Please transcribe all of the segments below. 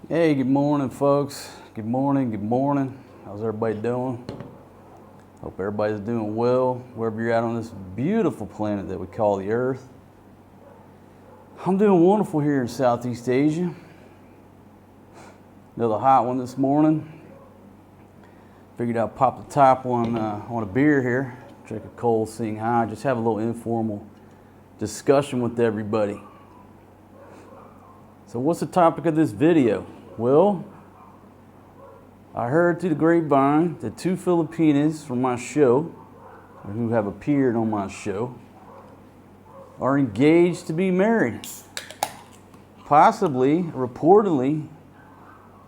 Hey, good morning, folks. Good morning, good morning. How's everybody doing? Hope everybody's doing well, wherever you're at on this beautiful planet that we call the Earth. I'm doing wonderful here in Southeast Asia. Another hot one this morning. Figured I'd pop the top on a beer here, drink a cold, sing high, just have a little informal discussion with everybody. So what's the topic of this video? Well, I heard through the grapevine that two Filipinas from my show, who have appeared on my show, are engaged to be married. Possibly, reportedly,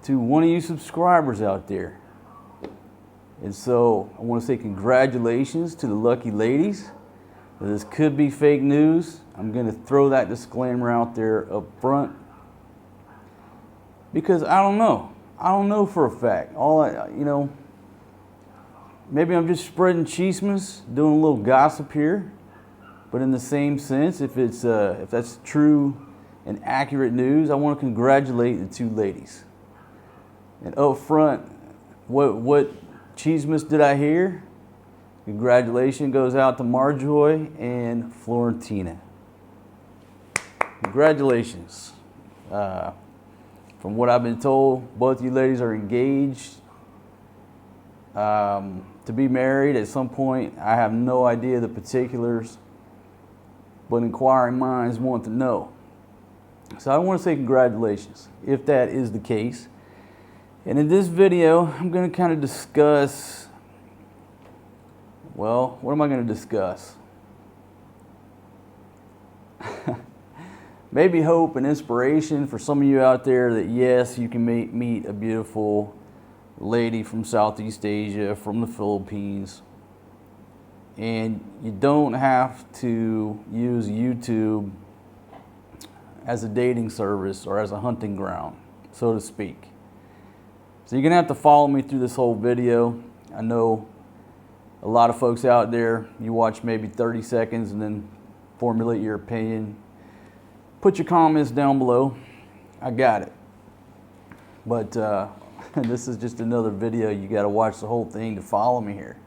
to one of you subscribers out there. And so I want to say congratulations to the lucky ladies. This could be fake news. I'm going to throw that disclaimer out there up front. Because I don't know. I don't know for a fact. Maybe I'm just spreading chismes, doing a little gossip here. But in the same sense, if that's true and accurate news, I want to congratulate the two ladies. And up front, what chismes did I hear? Congratulations goes out to Marjoy and Florentina. Congratulations. From what I've been told, both you ladies are engaged to be married at some point. I have no idea the particulars, but inquiring minds want to know. So I want to say congratulations, if that is the case. And in this video, I'm going to kind of discuss, well, what am I going to discuss? Maybe hope and inspiration for some of you out there that yes, you can meet a beautiful lady from Southeast Asia, from the Philippines, and you don't have to use YouTube as a dating service or as a hunting ground, so to speak. So you're going to have to follow me through this whole video. I know a lot of folks out there, you watch maybe 30 seconds and then formulate your opinion. Put your comments down below. I got it. But this is just another video. You got to watch the whole thing to follow me here.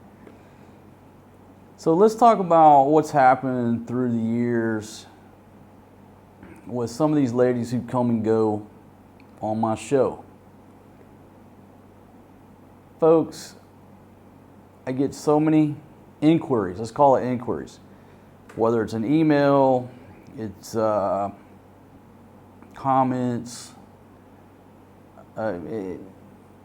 So let's talk about what's happened through the years with some of these ladies who come and go on my show. Folks, I get so many inquiries. Let's call it inquiries. Whether it's an email, it's comments,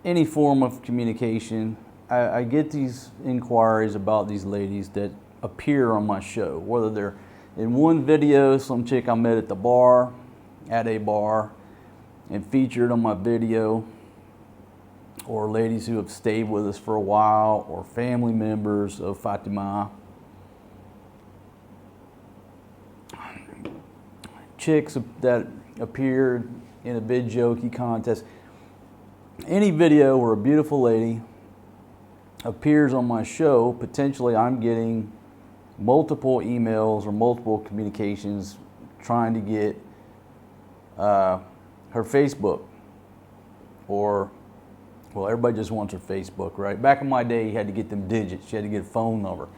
any form of communication. I get these inquiries about these ladies that appear on my show, whether they're in one video, some chick I met at a bar, and featured on my video, or ladies who have stayed with us for a while, or family members of Fatima. Chicks that appeared in a big jokey contest. Any video where a beautiful lady appears on my show, potentially I'm getting multiple emails or multiple communications trying to get her Facebook, or, well, everybody just wants her Facebook, right? Back in my day, you had to get them digits. You had to get a phone number.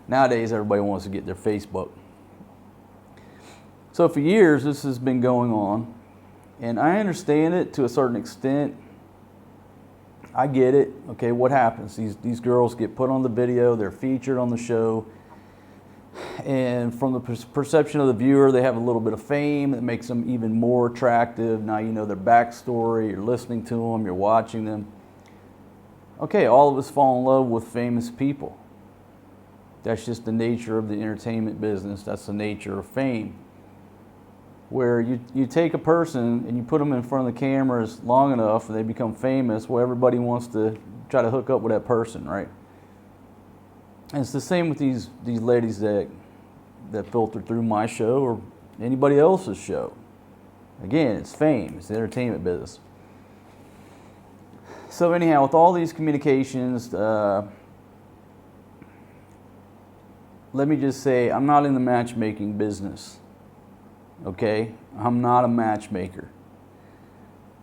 Nowadays, everybody wants to get their Facebook. So for years, this has been going on, and I understand it to a certain extent. I get it. Okay, what happens? These girls get put on the video, they're featured on the show, and from the perception of the viewer, they have a little bit of fame that makes them even more attractive. Now you know their backstory, you're listening to them, you're watching them. Okay, all of us fall in love with famous people. That's just the nature of the entertainment business. That's the nature of fame. Where you take a person and you put them in front of the cameras long enough and they become famous, well, everybody wants to try to hook up with that person, right? And it's the same with these ladies that filter through my show or anybody else's show. Again, it's fame. It's the entertainment business. So anyhow, with all these communications, let me just say, I'm not in the matchmaking business. Okay, I'm not a matchmaker.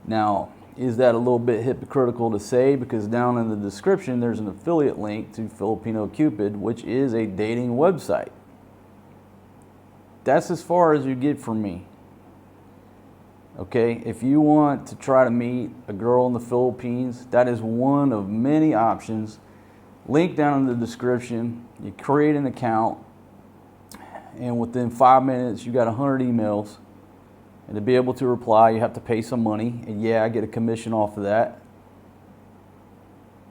Now, is that a little bit hypocritical to say? Because down in the description there's an affiliate link to Filipino Cupid, which is a dating website. That's as far as you get from me. Okay, if you want to try to meet a girl in the Philippines, that is one of many options. Link down in the description. You create an account, and within 5 minutes you got 100 emails. And to be able to reply, you have to pay some money, and yeah, I get a commission off of that.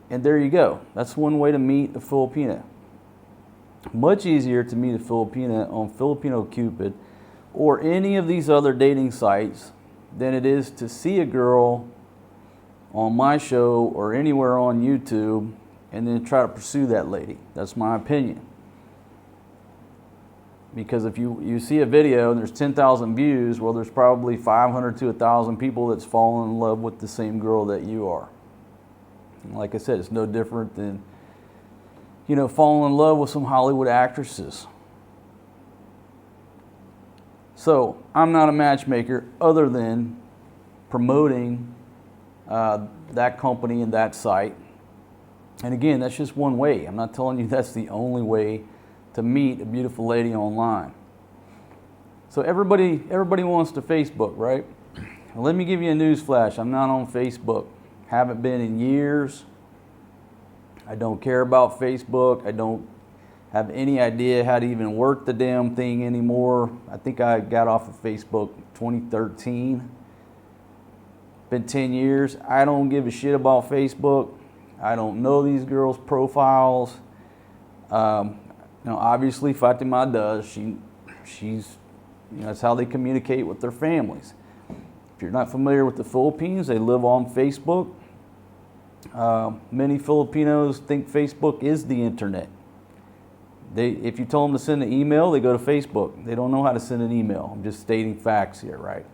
And there you go. That's one way to meet a Filipina. Much easier to meet a Filipina on Filipino Cupid or any of these other dating sites than it is to see a girl on my show or anywhere on YouTube and then try to pursue that lady. That's my opinion. Because if you see a video and there's 10,000 views, well, there's probably 500 to 1,000 people that's fallen in love with the same girl that you are. And like I said, it's no different than, falling in love with some Hollywood actresses. So I'm not a matchmaker other than promoting that company and that site. And again, that's just one way. I'm not telling you that's the only way to meet a beautiful lady online. So everybody wants to Facebook, right? Well, let me give you a news flash. I'm not on Facebook. Haven't been in years. I don't care about Facebook. I don't have any idea how to even work the damn thing anymore. I think I got off of Facebook 2013. Been 10 years. I don't give a shit about Facebook. I don't know these girls' profiles. Obviously Fatima does. She's that's how they communicate with their families. If you're not familiar with the Philippines, they live on Facebook. Many Filipinos think Facebook is the internet. If you tell them to send an email, they go to Facebook. They don't know how to send an email. I'm just stating facts here, right?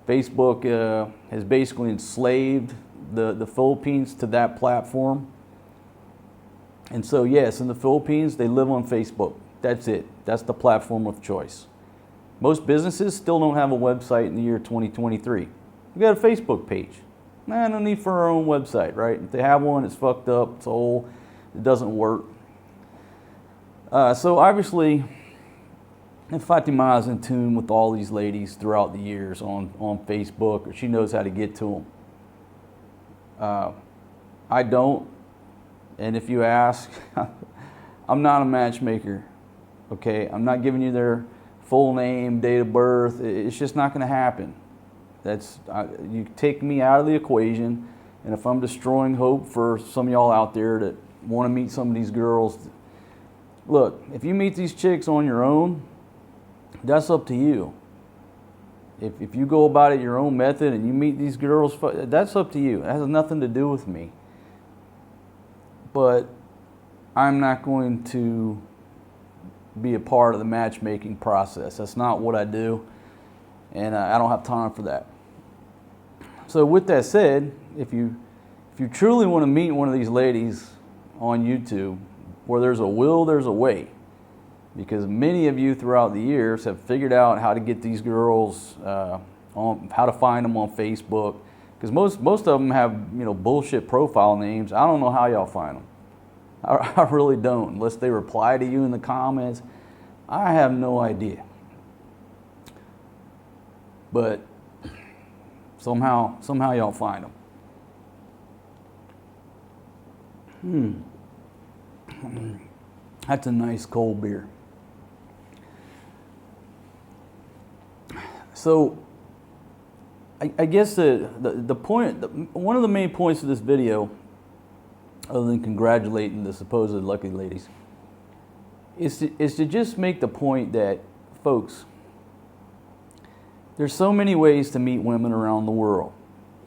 Facebook has basically enslaved the Philippines to that platform. And so, yes, in the Philippines, they live on Facebook. That's it. That's the platform of choice. Most businesses still don't have a website in the year 2023. We got a Facebook page. No need for our own website, right? If they have one, it's fucked up, it's old, it doesn't work. So obviously, Fatima is in tune with all these ladies throughout the years on Facebook, or she knows how to get to them. I don't. And if you ask, I'm not a matchmaker, okay? I'm not giving you their full name, date of birth. It's just not going to happen. You take me out of the equation, and if I'm destroying hope for some of y'all out there that want to meet some of these girls, look, if you meet these chicks on your own, that's up to you. If you go about it your own method and you meet these girls, that's up to you. It has nothing to do with me. But I'm not going to be a part of the matchmaking process. That's not what I do, and I don't have time for that. So with that said, if you truly want to meet one of these ladies on YouTube, where there's a will, there's a way. Because many of you throughout the years have figured out how to get these girls, how to find them on Facebook. Because most of them have bullshit profile names. I don't know how y'all find them. I really don't. Unless they reply to you in the comments, I have no idea. But somehow y'all find them. That's a nice cold beer. So I guess the point, one of the main points of this video, other than congratulating the supposed lucky ladies, is to just make the point that, folks, there's so many ways to meet women around the world,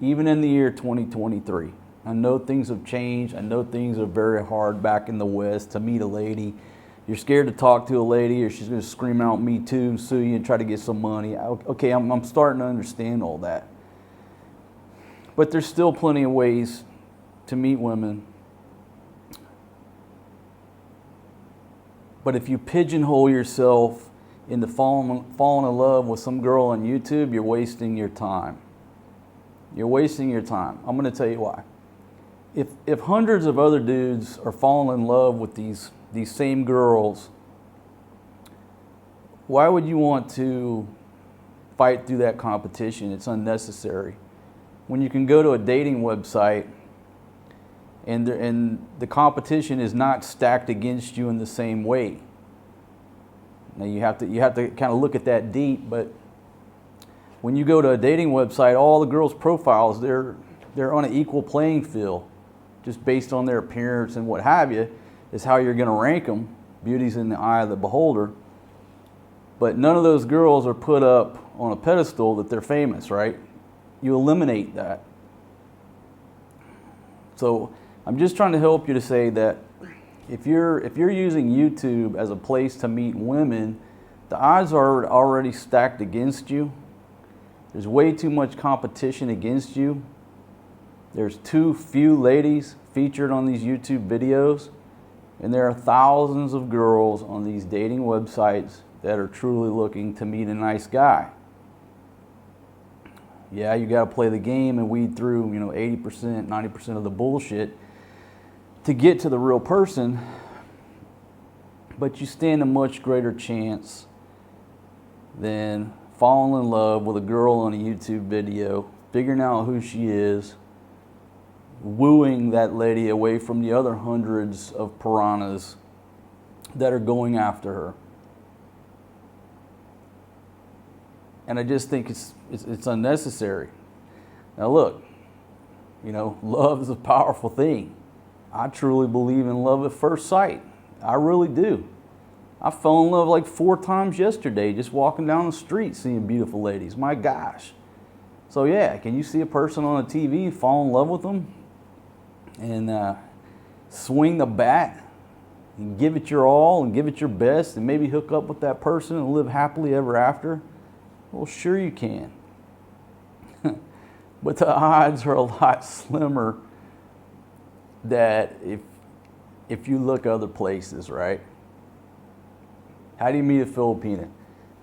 even in the year 2023. I know things have changed. I know things are very hard back in the West to meet a lady. You're scared to talk to a lady, or she's going to scream out "me too" and sue you and try to get some money. Okay, I'm starting to understand all that. But there's still plenty of ways to meet women. But if you pigeonhole yourself into falling in love with some girl on YouTube, you're wasting your time. You're wasting your time. I'm going to tell you why. If hundreds of other dudes are falling in love with these same girls, why would you want to fight through that competition? It's unnecessary. When you can go to a dating website and the competition is not stacked against you in the same way. Now you have to kind of look at that deep, but when you go to a dating website, all the girls' profiles, they're on an equal playing field, just based on their appearance and what have you, is how you're going to rank them. Beauty's in the eye of the beholder. But none of those girls are put up on a pedestal that they're famous, right? You eliminate that. So I'm just trying to help you to say that if you're using YouTube as a place to meet women, the odds are already stacked against you. There's way too much competition against you. There's too few ladies featured on these YouTube videos, and there are thousands of girls on these dating websites that are truly looking to meet a nice guy. Yeah, you got to play the game and weed through, 80%, 90% of the bullshit to get to the real person, but you stand a much greater chance than falling in love with a girl on a YouTube video, figuring out who she is, wooing that lady away from the other hundreds of piranhas that are going after her. And I just think it's unnecessary. Now look, love is a powerful thing. I truly believe in love at first sight. I really do. I fell in love like 4 times yesterday just walking down the street seeing beautiful ladies. My gosh. So yeah, can you see a person on a TV, fall in love with them, and swing the bat and give it your all and give it your best and maybe hook up with that person and live happily ever after? Well, sure you can. But the odds are a lot slimmer that if you look other places, right? How do you meet a Filipina?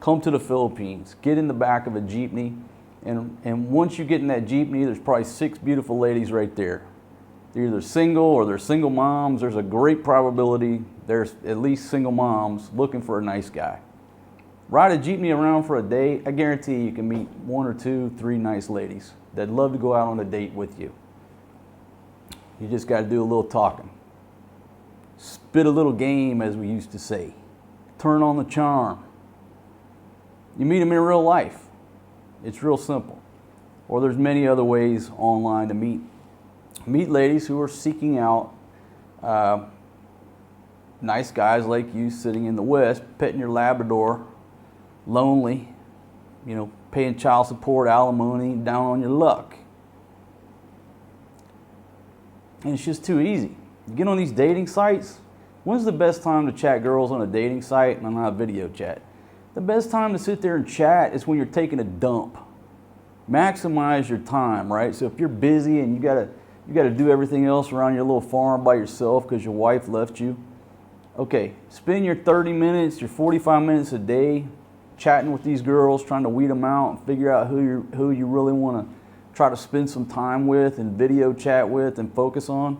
Come to the Philippines, get in the back of a jeepney, and once you get in that jeepney, there's probably 6 beautiful ladies right there. They're either single or they're single moms. There's a great probability there's at least single moms looking for a nice guy. Ride a jeepney around for a day, I guarantee you can meet 1 or 2, 3 nice ladies that'd love to go out on a date with you. You just got to do a little talking. Spit a little game, as we used to say. Turn on the charm. You meet them in real life. It's real simple. Or there's many other ways online to meet ladies who are seeking out nice guys like you sitting in the West, petting your Labrador, lonely, paying child support, alimony, down on your luck. And it's just too easy. You get on these dating sites. When's the best time to chat girls on a dating site and not video chat? The best time to sit there and chat is when you're taking a dump. Maximize your time, right? So if you're busy and you gotta do everything else around your little farm by yourself because your wife left you, okay, spend your 30 minutes, your 45 minutes a day chatting with these girls, trying to weed them out and figure out who you really want to try to spend some time with and video chat with and focus on.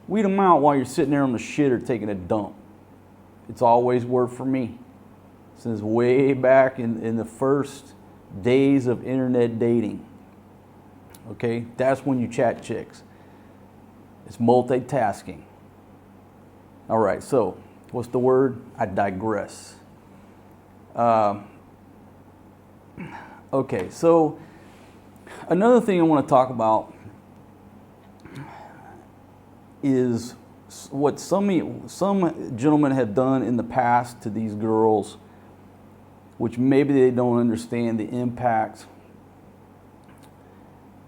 Weed them out while you're sitting there on the shitter taking a dump. It's always worked for me. Since way back in the first days of internet dating. Okay, that's when you chat chicks. It's multitasking. All right, so what's the word? I digress. Okay, so another thing I want to talk about is what some gentlemen have done in the past to these girls, which maybe they don't understand the impact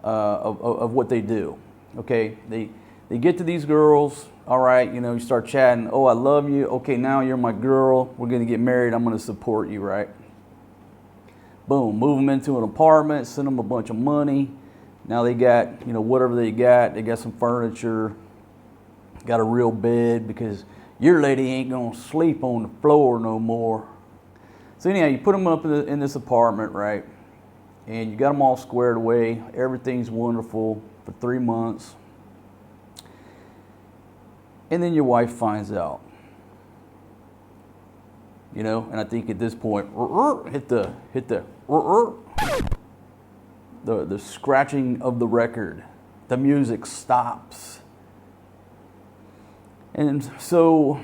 of what they do. Okay, they get to these girls. All right, you start chatting. Oh, I love you. Okay, now you're my girl. We're gonna get married. I'm gonna support you, right? Boom, move them into an apartment, send them a bunch of money. Now they got, whatever they got. They got some furniture, got a real bed because your lady ain't gonna sleep on the floor no more. So anyhow, you put them up in this apartment, right? and you got them all squared away. Everything's wonderful for 3 months. And then your wife finds out. You know, and I think at this point, hit the scratching of the record. The music stops. And so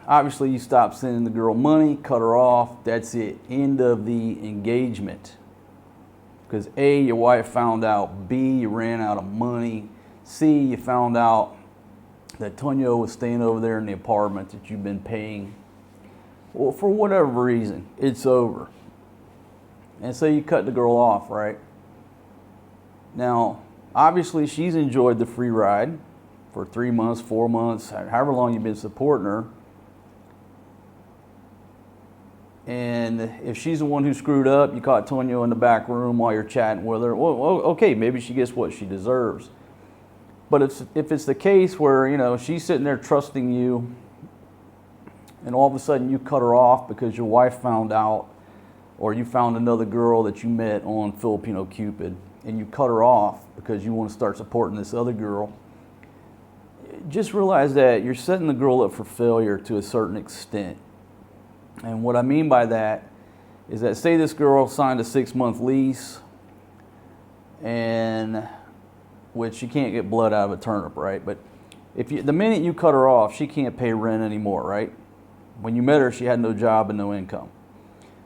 obviously you stop sending the girl money, cut her off. That's it. End of the engagement. Because A, your wife found out. B, you ran out of money. C, you found out that Tonyo was staying over there in the apartment that you've been paying. Well, for whatever reason, it's over. And so you cut the girl off, right? Now, obviously she's enjoyed the free ride for 3 months, 4 months, however long you've been supporting her. And if she's the one who screwed up, you caught Tonyo in the back room while you're chatting with her, well, okay, maybe she gets what she deserves. But if it's the case where, you know, she's sitting there trusting you, and all of a sudden you cut her off because your wife found out, or you found another girl that you met on Filipino Cupid, and you cut her off because you want to start supporting this other girl, just realize that you're setting the girl up for failure to a certain extent. And what I mean by that is that, say this girl signed a 6-month lease, and which she can't get blood out of a turnip, right? But the minute you cut her off, she can't pay rent anymore, right? When you met her, she had no job and no income.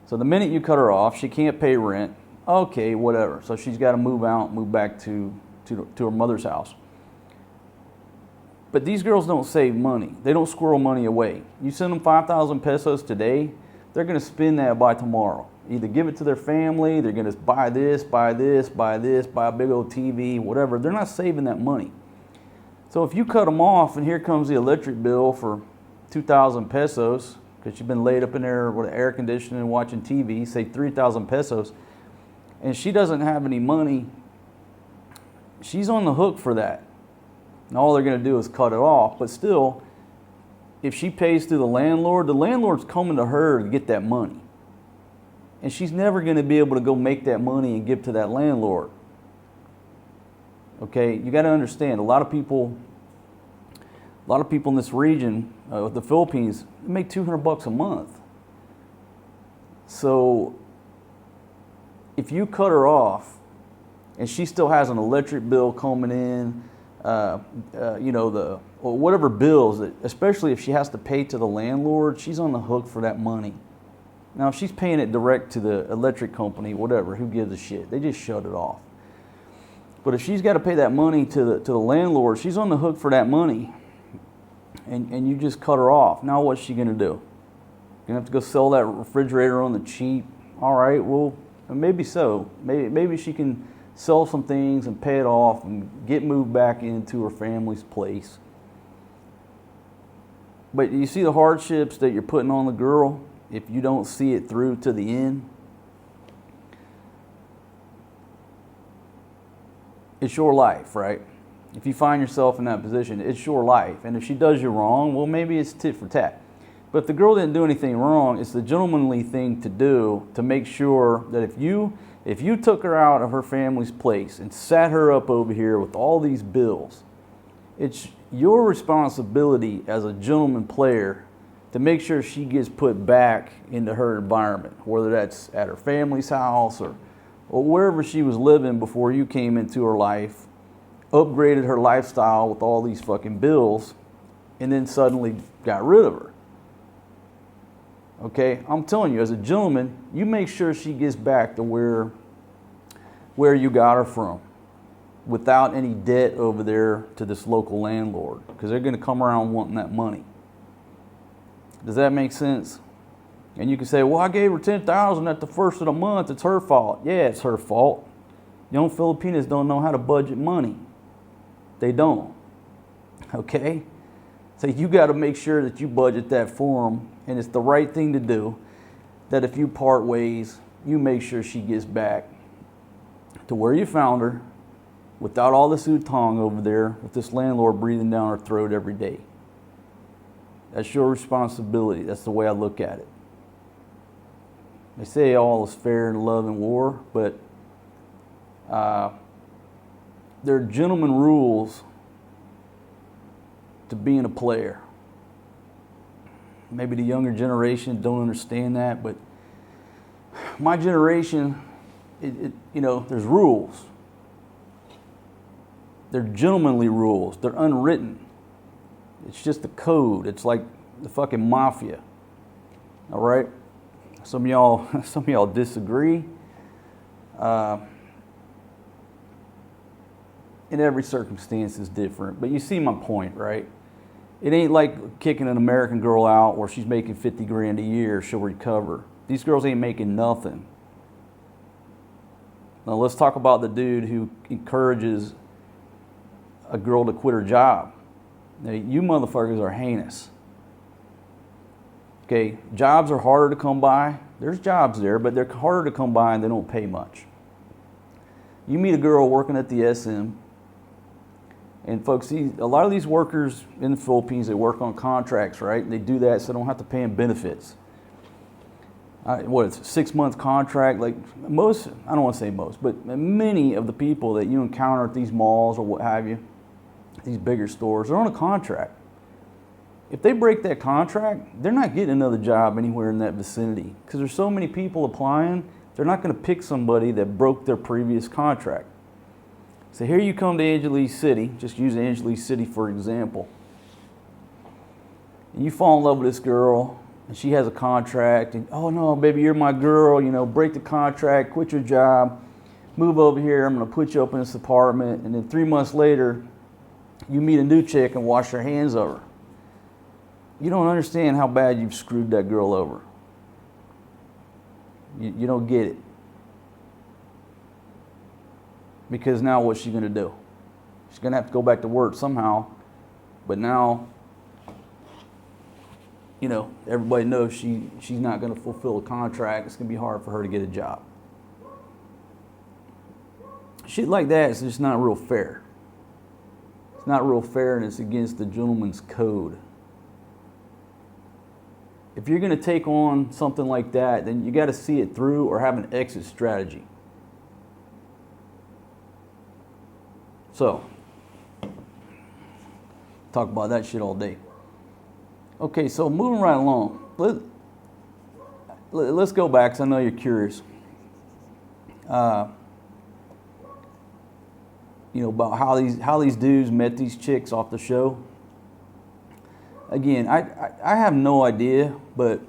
So the minute you cut her off, she can't pay rent. Okay, whatever. So she's got to move out, move back to her mother's house. But these girls don't save money. They don't squirrel money away. You send them 5,000 pesos today, they're going to spend that by tomorrow. Either give it to their family, they're going to buy this, buy this, buy this, buy a big old TV, whatever. They're not saving that money. So if you cut them off, and here comes the electric bill for 2,000 pesos, because you've been laid up in there with air conditioning and watching TV, say 3,000 pesos, and she doesn't have any money, she's on the hook for that. And all they're going to do is cut it off. But still, if she pays through the landlord's coming to her to get that money. And she's never going to be able to go make that money and give to that landlord. Okay, you got to understand, a lot of people in this region, the Philippines, make $200 a month. So if you cut her off and she still has an electric bill coming in, you know, or whatever bills, especially if she has to pay to the landlord, she's on the hook for that money. Now, if she's paying it direct to the electric company, whatever, who gives a shit? They just shut it off. But if she's got to pay that money to the landlord, she's on the hook for that money, and you just cut her off. Now what's she going to do? Going to have to go sell that refrigerator on the cheap? All right, well, maybe so. Maybe she can sell some things and pay it off and get moved back into her family's place. But you see the hardships that you're putting on the girl if you don't see it through to the end? It's your life, right? If you find yourself in that position, it's your life. And if she does you wrong, well, maybe it's tit for tat. But if the girl didn't do anything wrong, it's the gentlemanly thing to do to make sure that if you took her out of her family's place and sat her up over here with all these bills, it's your responsibility as a gentleman player to make sure she gets put back into her environment, whether that's at her family's house or wherever she was living before you came into her life, upgraded her lifestyle with all these fucking bills, and then suddenly got rid of her. Okay, I'm telling you, as a gentleman, you make sure she gets back to where you got her from, without any debt over there to this local landlord, because they're going to come around wanting that money. Does that make sense? And you can say, well, I gave her $10,000 at the first of the month. It's her fault. Yeah, it's her fault. Young Filipinos don't know how to budget money. They don't. Okay? So you got to make sure that you budget that for them, and it's the right thing to do, that if you part ways, you make sure she gets back to where you found her without all this utang over there with this landlord breathing down her throat every day. That's your responsibility. That's the way I look at it. They say all is fair in love and war, but There are gentleman rules to being a player. Maybe the younger generation don't understand that, but my generation, there's rules. They're gentlemanly rules. They're unwritten. It's just a code. It's like the fucking mafia. All right? Some of y'all disagree. And every circumstance is different. But you see my point, right? It ain't like kicking an American girl out where she's making 50 grand a year, she'll recover. These girls ain't making nothing. Now let's talk about the dude who encourages a girl to quit her job. Now, you motherfuckers are heinous. Okay, jobs are harder to come by. There's jobs there, but they're harder to come by and they don't pay much. You meet a girl working at the SM, and folks, a lot of these workers in the Philippines, they work on contracts, right? And they do that so they don't have to pay them benefits. It's a 6-month contract. Like most, I don't want to say most, but many of the people that you encounter at these malls or what have you, these bigger stores, they're on a contract. If they break that contract, they're not getting another job anywhere in that vicinity because there's so many people applying, they're not going to pick somebody that broke their previous contract. So here you come to Angeles City, just use Angeles City for example. And you fall in love with this girl, and she has a contract, and oh no, baby, you're my girl, break the contract, quit your job, move over here, I'm gonna put you up in this apartment, and then 3 months later, you meet a new chick and wash your hands of her. You don't understand how bad you've screwed that girl over. You don't get it. Because now what's she gonna do? She's gonna have to go back to work somehow, but now, everybody knows she's not gonna fulfill a contract. It's gonna be hard for her to get a job. Shit like that is just not real fair. It's not real fair, and it's against the gentleman's code. If you're going to take on something like that, then you got to see it through or have an exit strategy. So, talk about that shit all day. Okay, so moving right along. Let's go back, because I know you're curious. About how these dudes met these chicks off the show. Again, I have no idea, but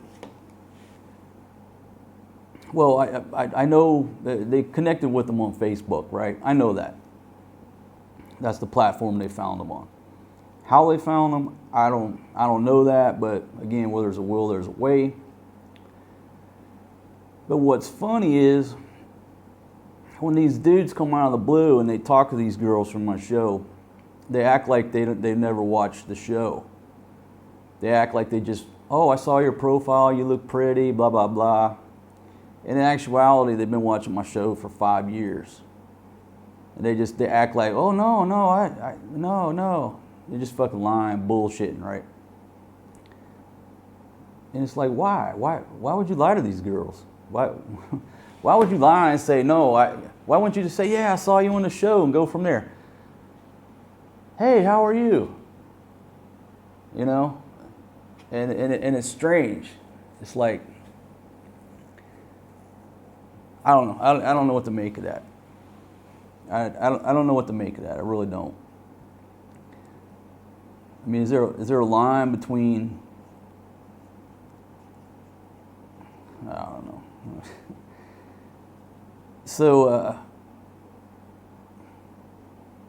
I know that they connected with them on Facebook, right? I know that. That's the platform they found them on. How they found them, I don't know that, but again, where there's a will, there's a way. But what's funny is when these dudes come out of the blue and they talk to these girls from my show, they act like they've never watched the show. They act like they just, oh, I saw your profile, you look pretty, blah, blah, blah. And in actuality, they've been watching my show for 5 years. And they act like, oh, no, no. They're just fucking lying, bullshitting, right? And it's like, why? Why would you lie to these girls? Why would you lie and say, no, why wouldn't you just say, yeah, I saw you on the show and go from there? Hey, how are you? And it's strange. It's like, I don't know. I don't know what to make of that. I don't know what to make of that. I really don't. I mean, is there a line between, I don't know. So,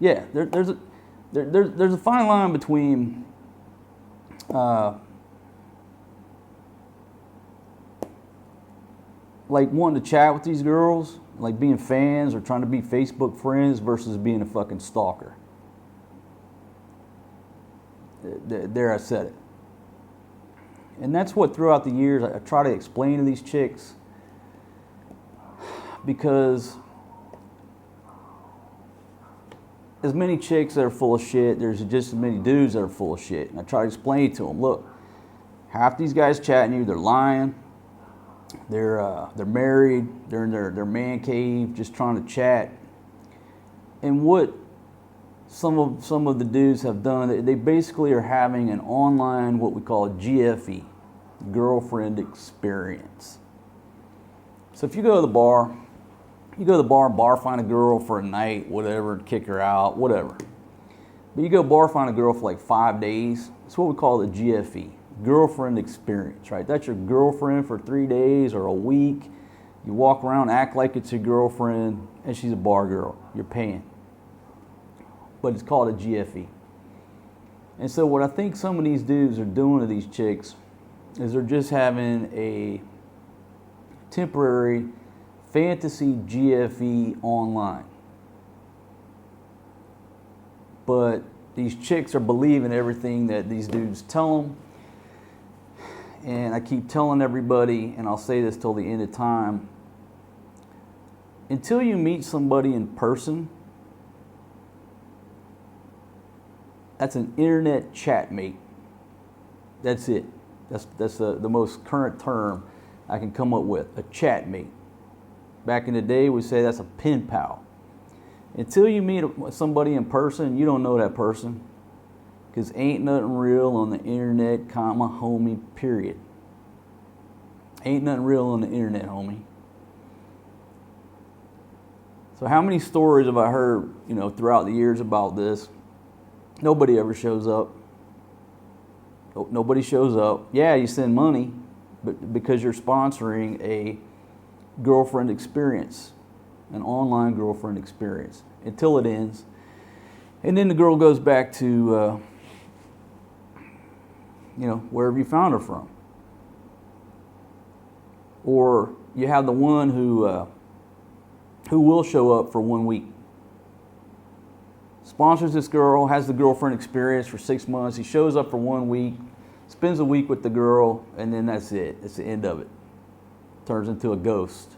yeah, there's a fine line between like wanting to chat with these girls, like being fans or trying to be Facebook friends versus being a fucking stalker. There, I said it. And that's what throughout the years I try to explain to these chicks, because as many chicks that are full of shit, there's just as many dudes that are full of shit. And I try to explain to them, look, half these guys chatting you, they're lying. They're married. They're in their man cave, just trying to chat. And what some of the dudes have done, they basically are having an online, what we call a GFE, girlfriend experience. So if you go to the bar, bar find a girl for a night, whatever, kick her out, whatever. But you go bar find a girl for like 5 days. It's what we call the GFE, girlfriend experience, right? That's your girlfriend for 3 days or a week. You walk around, act like it's your girlfriend, and she's a bar girl. You're paying. But it's called a GFE. And so what I think some of these dudes are doing to these chicks is they're just having a temporary fantasy GFE online. But these chicks are believing everything that these dudes tell them. And I keep telling everybody, and I'll say this till the end of time, until you meet somebody in person, that's an internet chatmate. That's it. That's the most current term I can come up with, a chatmate. Back in the day, we say that's a pen pal. Until you meet somebody in person, you don't know that person, because ain't nothing real on the internet, comma, homie, period. Ain't nothing real on the internet, homie. So how many stories have I heard, throughout the years about this? Nobody ever shows up. Nobody shows up. Yeah, you send money, but because you're sponsoring a girlfriend experience, an online girlfriend experience, until it ends. And then the girl goes back to, wherever you found her from. Or you have the one who will show up for 1 week. Sponsors this girl, has the girlfriend experience for 6 months. He shows up for 1 week, spends a week with the girl, and then that's it. It's the end of it. Turns into a ghost.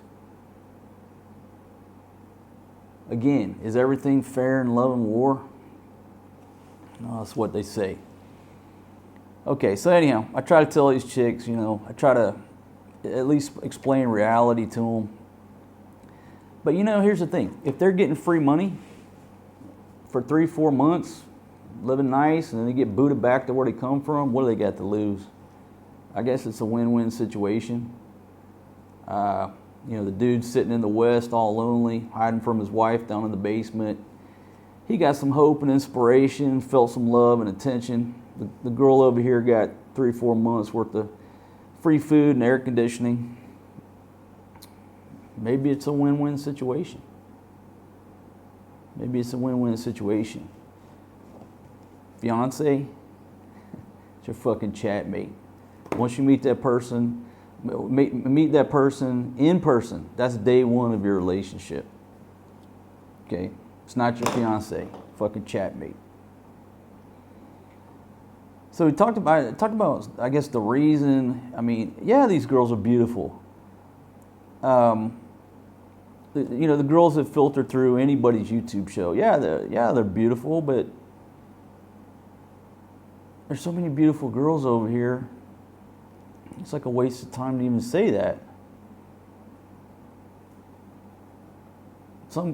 Again, is everything fair in love and war? No, that's what they say. Okay, so anyhow, I try to tell these chicks, I try to at least explain reality to them. But here's the thing. If they're getting free money for 3-4 months, living nice, and then they get booted back to where they come from, what do they got to lose? I guess it's a win-win situation. The dude's sitting in the West all lonely, hiding from his wife down in the basement. He got some hope and inspiration, felt some love and attention. The girl over here got 3-4 months worth of free food and air conditioning. Maybe it's a win-win situation. Maybe it's a win-win situation. Fiance, it's your fucking chatmate. Once you meet that person, meet that person in person. That's day one of your relationship. Okay? It's not your fiance, fucking chatmate. So we talked about, I guess, the reason. I mean, yeah, these girls are beautiful. The girls that filter through anybody's YouTube show, they're beautiful, but there's so many beautiful girls over here. It's like a waste of time to even say that.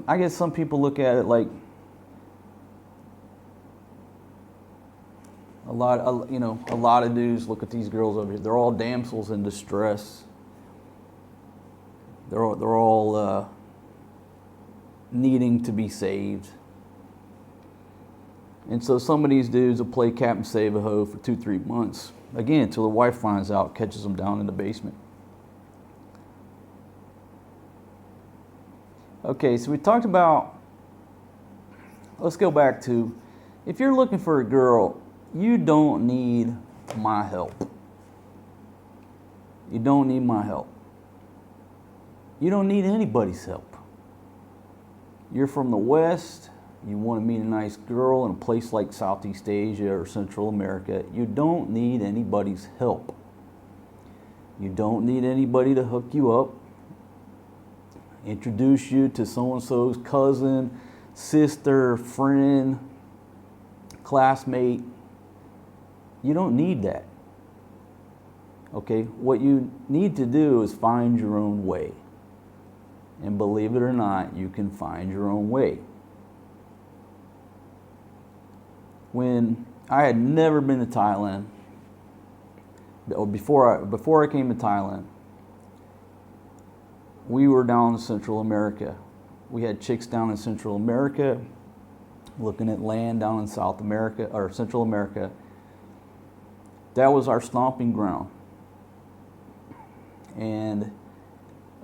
I guess some people look at it like a lot of dudes look at these girls over here. They're all damsels in distress. They're all needing to be saved. And so some of these dudes will play Captain Save-A-Ho for 2-3 months. Again, until the wife finds out, catches them down in the basement. Okay, so we talked about, let's go back to, if you're looking for a girl, you don't need my help. You don't need my help. You don't need anybody's help. You're from the West. You want to meet a nice girl in a place like Southeast Asia or Central America. You don't need anybody's help. You don't need anybody to hook you up, introduce you to so-and-so's cousin, sister, friend, classmate. You don't need that. Okay? What you need to do is find your own way. And believe it or not, you can find your own way. when I had never been to Thailand, or before I came to Thailand, we were down in Central America. We had chicks down in Central America, looking at land down in South America, or Central America. That was our stomping ground. And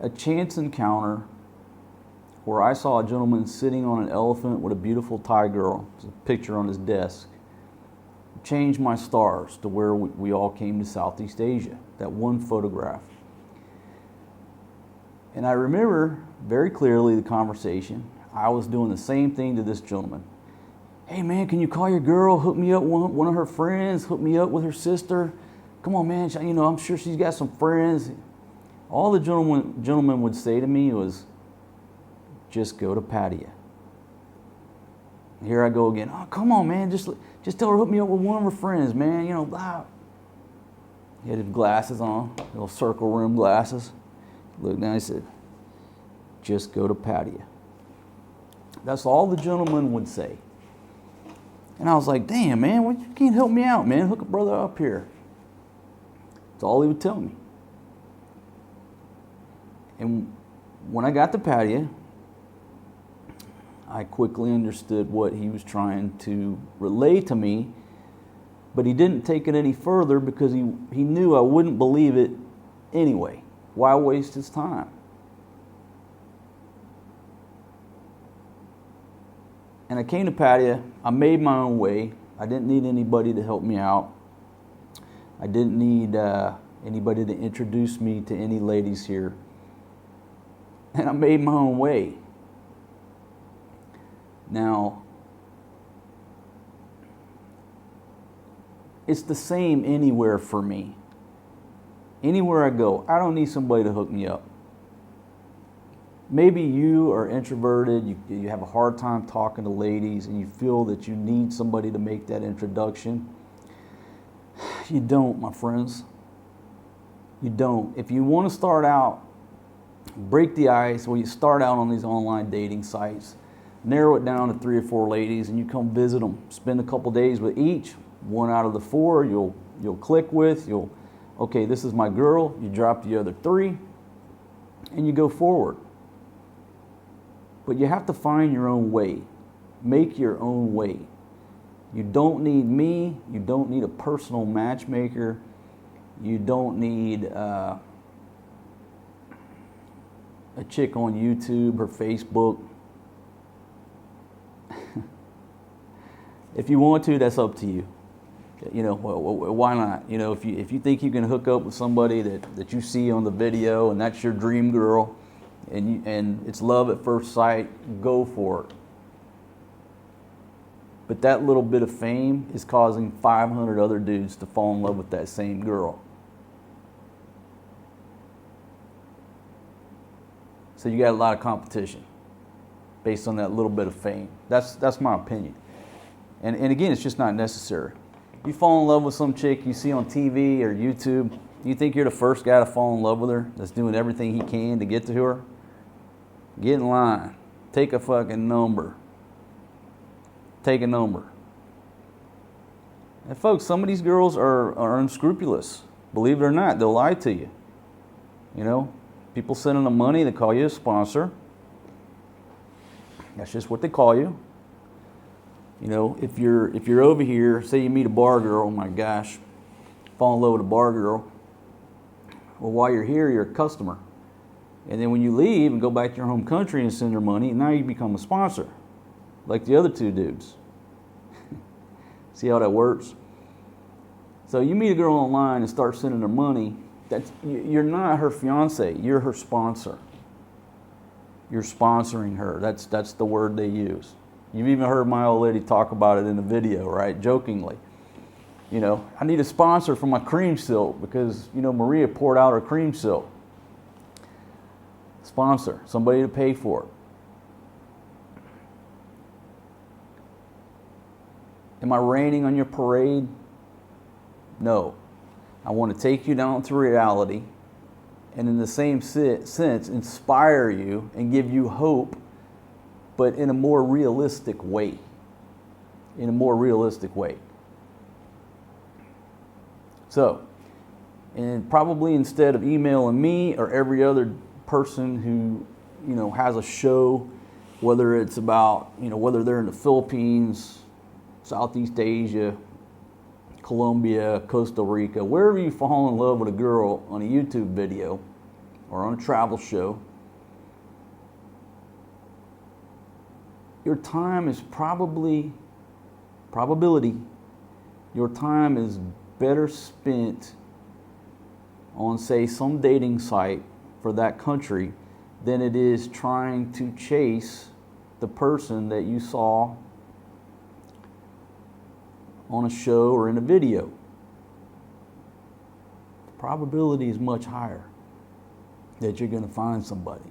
a chance encounter where I saw a gentleman sitting on an elephant with a beautiful Thai girl, there's a picture on his desk, changed my stars to where we all came to Southeast Asia, that one photograph. And I remember very clearly the conversation. I was doing the same thing to this gentleman. Hey man, can you call your girl, hook me up with one of her friends, hook me up with her sister. Come on man, you know, I'm sure she's got some friends. All the gentleman would say to me was, just go to Pattaya. Here I go again. Oh, come on, man. Just tell her hook me up with one of her friends, man. You know, blah. He had his glasses on, little circle rim glasses. Looked down, he said, just go to Pattaya. That's all the gentleman would say. And I was like, damn, man, you can't help me out, man. Hook a brother up here. That's all he would tell me. And when I got to Pattaya, I quickly understood what he was trying to relay to me, but he didn't take it any further because he knew I wouldn't believe it anyway. Why waste his time? And I came to Pattaya. I made my own way. I didn't need anybody to help me out. I didn't need anybody to introduce me to any ladies here. And I made my own way. Now, it's the same anywhere for me. Anywhere I go, I don't need somebody to hook me up. Maybe you are introverted, you have a hard time talking to ladies, and you feel that you need somebody to make that introduction. You don't, my friends. You don't. If you want to start out, break the ice, well, you start out on these online dating sites, narrow it down to 3 or 4 ladies, and you come visit them. Spend a couple days with each. 1 out of the 4 you'll click with. Okay, this is my girl. You drop the other 3, and you go forward. But you have to find your own way. Make your own way. You don't need me. You don't need a personal matchmaker. You don't need a chick on YouTube or Facebook. If you want to, that's up to you. You know, why not? You know, if you think you can hook up with somebody that you see on the video and that's your dream girl, and it's love at first sight, go for it. But that little bit of fame is causing 500 other dudes to fall in love with that same girl. So you got a lot of competition based on that little bit of fame. That's my opinion. And again, it's just not necessary. You fall in love with some chick you see on TV or YouTube, you think you're the first guy to fall in love with her that's doing everything he can to get to her? Get in line. Take a fucking number. Take a number. And folks, some of these girls are unscrupulous. Believe it or not, they'll lie to you. You know, people sending them money, they call you a sponsor. That's just what they call you. You know, if you're over here, say you meet a bar girl, oh my gosh, fall in love with a bar girl. Well, while you're here, you're a customer. And then when you leave and go back to your home country and send her money, now you become a sponsor, like the other 2 dudes. See how that works? So you meet a girl online and start sending her money. You're not her fiance, you're her sponsor. You're sponsoring her. That's the word they use. You've even heard my old lady talk about it in a video, right? Jokingly. You know, I need a sponsor for my cream silk because, you know, Maria poured out her cream silk. Sponsor, somebody to pay for it. Am I raining on your parade? No. I want to take you down to reality and in the same sense inspire you and give you hope, but in a more realistic way. in a more realistic way. So, and probably instead of emailing me or every other person who, you know, has a show, whether it's about, you know, whether they're in the Philippines, Southeast Asia, Colombia, Costa Rica, wherever you fall in love with a girl on a YouTube video or on a travel show, your time is probability, your time is better spent on, say, some dating site for that country than it is trying to chase the person that you saw on a show or in a video. The probability is much higher that you're going to find somebody.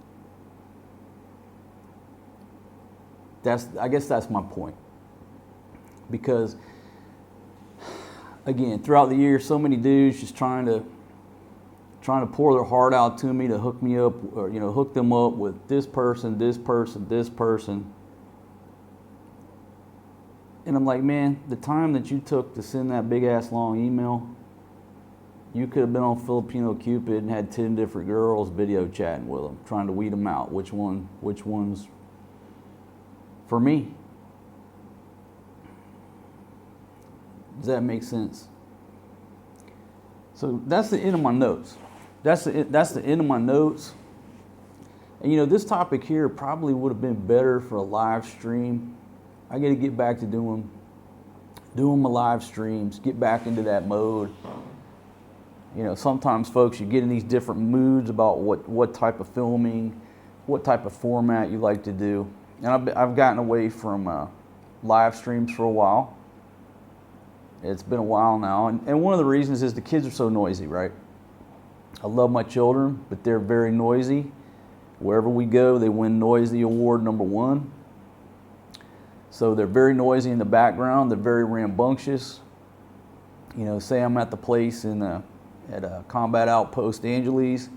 I guess that's my point. Because, again, throughout the year, so many dudes just trying to pour their heart out to me to hook me up, or, you know, hook them up with this person, this person, this person. And I'm like, man, the time that you took to send that big ass long email, you could have been on Filipino Cupid and had 10 different girls video chatting with them, trying to weed them out. Which one's for me? Does that make sense? So that's the end of my notes. That's the end of my notes. And you know, this topic here probably would have been better for a live stream. I got to get back to doing my live streams, get back into that mode. You know, sometimes, folks, you get in these different moods about what type of filming, what type of format you like to do. And I've gotten away from live streams for a while. It's been a while now. And one of the reasons is the kids are so noisy, right? I love my children, but they're very noisy. Wherever we go, they win Noisy Award #1. So they're very noisy in the background. They're very rambunctious. You know, say I'm at the place at Combat Outpost Angeles.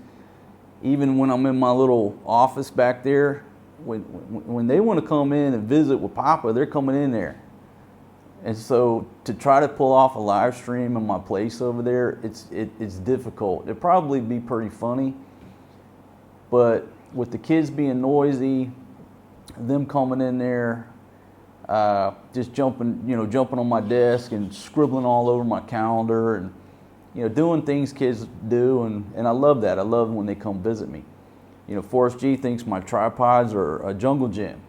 Even when I'm in my little office back there, when they want to come in and visit with Papa, they're coming in there. And so to try to pull off a live stream in my place over there, it's difficult. It'd probably be pretty funny, but with the kids being noisy, them coming in there, just jumping on my desk and scribbling all over my calendar, and you know, doing things kids do, and I love that. I love when they come visit me. You know, Forrest G thinks my tripods are a jungle gym.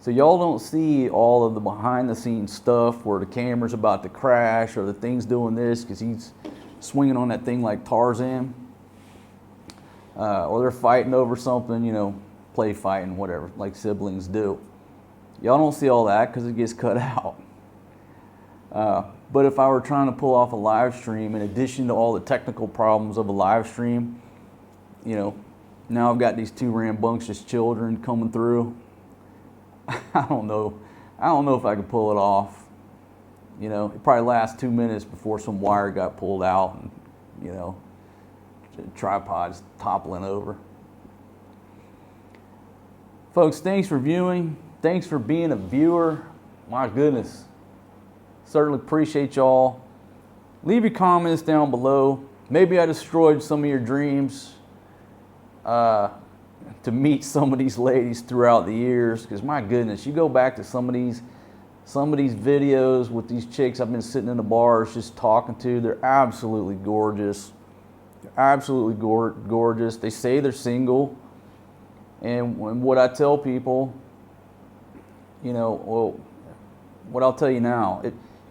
So y'all don't see all of the behind the scenes stuff where the camera's about to crash or the thing's doing this because he's swinging on that thing like Tarzan. Or they're fighting over something, you know, play fighting, whatever, like siblings do. Y'all don't see all that because it gets cut out. But if I were trying to pull off a live stream, in addition to all the technical problems of a live stream, you know, now I've got these 2 rambunctious children coming through. I don't know if I could pull it off. You know, it probably lasts 2 minutes before some wire got pulled out and, you know, the tripod's toppling over. Folks, thanks for viewing. Thanks for being a viewer. My goodness. Certainly appreciate y'all. Leave your comments down below. Maybe I destroyed some of your dreams to meet some of these ladies throughout the years, because my goodness, you go back to some of these videos with these chicks I've been sitting in the bars just talking to. They're absolutely gorgeous. They're absolutely gorgeous. They say they're single, and what I tell people, you know, well, what I'll tell you now,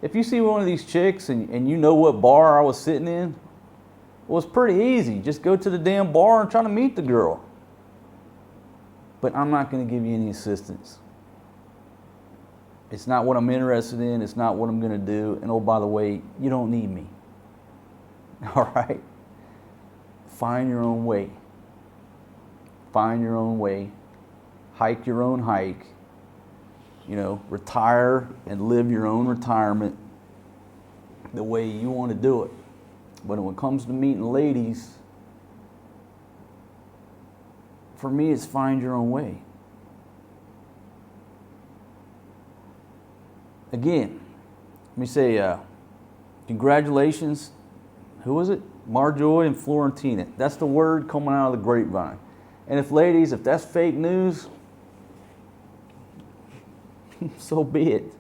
if you see one of these chicks and you know what bar I was sitting in, well, it's pretty easy. Just go to the damn bar and try to meet the girl. But I'm not going to give you any assistance. It's not what I'm interested in. It's not what I'm going to do. And oh, by the way, you don't need me. All right? Find your own way. Find your own way. Hike your own hike. You know, retire and live your own retirement the way you want to do it. But when it comes to meeting ladies, for me, it's find your own way. again, let me say congratulations. Who was it? Marjoy and Florentina. That's the word coming out of the grapevine. And if ladies, if that's fake news, so be it.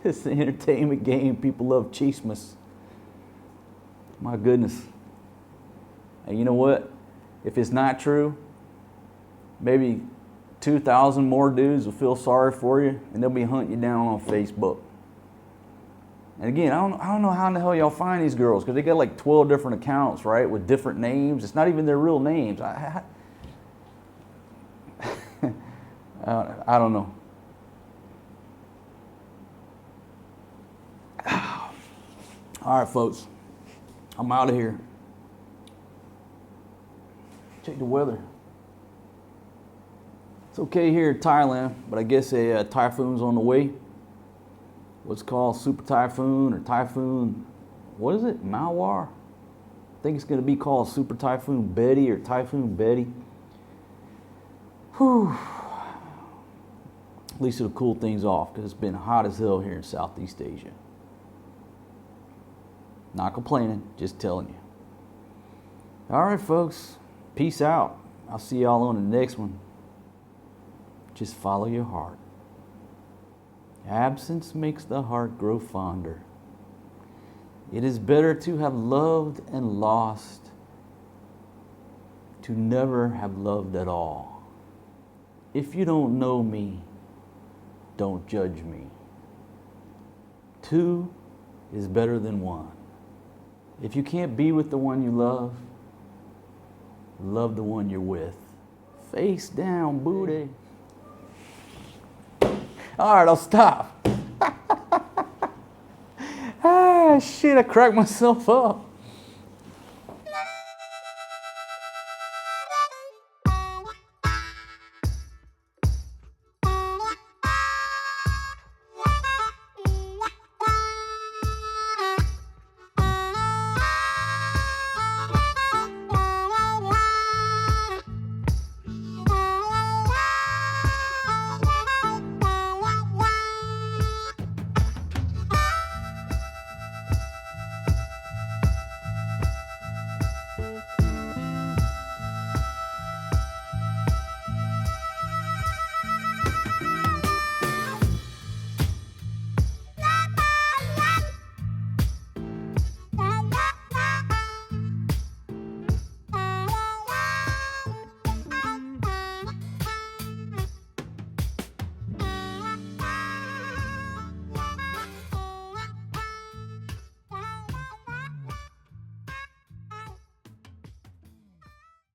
It's an entertainment game. People love chismes. My goodness. And you know what? If it's not true, maybe 2,000 more dudes will feel sorry for you, and they'll be hunting you down on Facebook. And again, I don't know how in the hell y'all find these girls, because they got like 12 different accounts, right, with different names. It's not even their real names. I don't know. All right, folks. I'm out of here. Check the weather. It's okay here in Thailand, but I guess a typhoon's on the way. What's called super typhoon or typhoon, what is it? Mawar? I think it's going to be called Super Typhoon Betty or Typhoon Betty. Whew. At least it'll cool things off, because it's been hot as hell here in Southeast Asia. Not complaining, just telling you. All right, folks. Peace out. I'll see y'all on the next one. Just follow your heart. Absence makes the heart grow fonder. It is better to have loved and lost, to never have loved at all. If you don't know me, don't judge me. Two is better than one. If you can't be with the one you love, love the one you're with. Face down, booty. All right, I'll stop. Ah, shit, I cracked myself up.